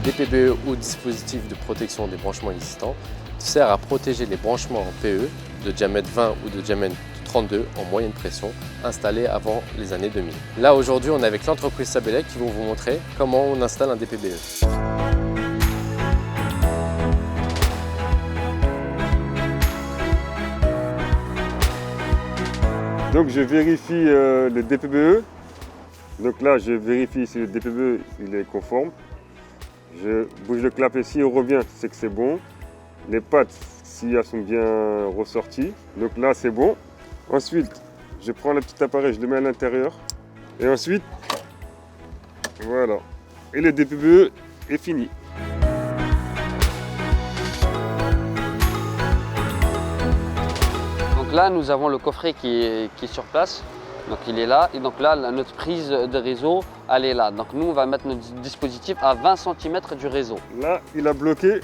DPBE ou dispositif de protection des branchements existants sert à protéger les branchements en PE de diamètre 20 ou de diamètre 32 en moyenne pression installés avant les années 2000. Là aujourd'hui on est avec l'entreprise Sabelec qui vont vous montrer comment on installe un DPBE. Donc je vérifie le DPBE. Donc là je vérifie si le DPBE il est conforme. Je bouge le clapet, si il revient c'est que c'est bon. Les pattes si elles sont bien ressorties. Donc là c'est bon. Ensuite je prends le petit appareil, je le mets à l'intérieur. Et ensuite voilà. Et le DPBE est fini. Donc là, nous avons le coffret qui est sur place. Donc il est là. Et donc là, notre prise de réseau, elle est là. Donc nous, on va mettre notre dispositif à 20 cm du réseau. Là, il a bloqué.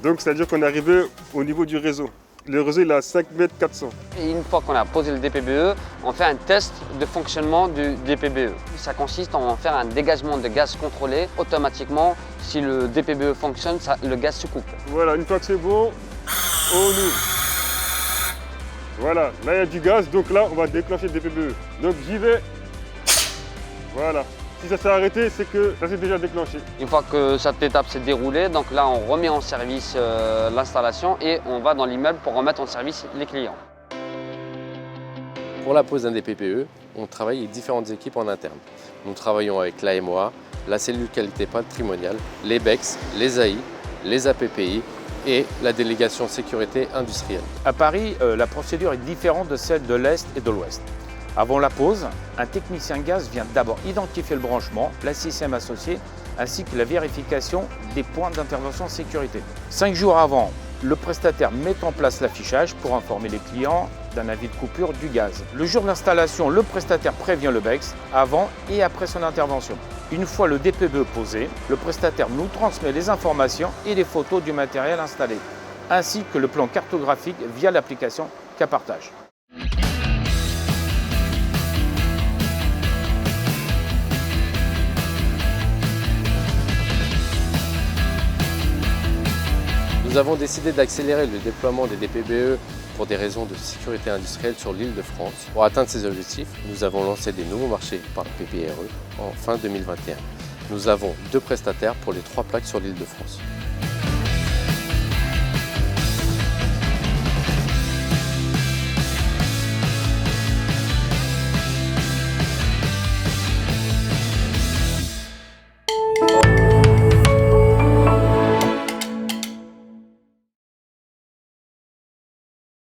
Donc c'est-à-dire qu'on est arrivé au niveau du réseau. Le réseau, il est à 5,4 m. Et une fois qu'on a posé le DPBE, on fait un test de fonctionnement du DPBE. Ça consiste en faire un dégagement de gaz contrôlé. Automatiquement, si le DPBE fonctionne, le gaz se coupe. Voilà, une fois que c'est bon, on ouvre. Voilà, là il y a du gaz, donc là on va déclencher le DPBE. Donc j'y vais. Voilà. Si ça s'est arrêté, c'est que ça s'est déjà déclenché. Une fois que cette étape s'est déroulée, donc là on remet en service l'installation et on va dans l'immeuble pour remettre en service les clients. Pour la pose d'un DPBE, on travaille avec différentes équipes en interne. Nous travaillons avec l'AMOA, la cellule qualité patrimoniale, les BEX, les AI, les APPI et la délégation sécurité industrielle. À Paris, la procédure est différente de celle de l'Est et de l'Ouest. Avant la pose, un technicien gaz vient d'abord identifier le branchement, la système associé, ainsi que la vérification des points d'intervention sécurité. 5 jours avant, le prestataire met en place l'affichage pour informer les clients d'un avis de coupure du gaz. Le jour de l'installation, le prestataire prévient le BEX avant et après son intervention. Une fois le DPBE posé, le prestataire nous transmet les informations et les photos du matériel installé, ainsi que le plan cartographique via l'application Capartage. Nous avons décidé d'accélérer le déploiement des DPBE pour des raisons de sécurité industrielle sur l'île de France. Pour atteindre ces objectifs, nous avons lancé des nouveaux marchés par PPRE en fin 2021. Nous avons 2 prestataires pour les 3 plaques sur l'île de France.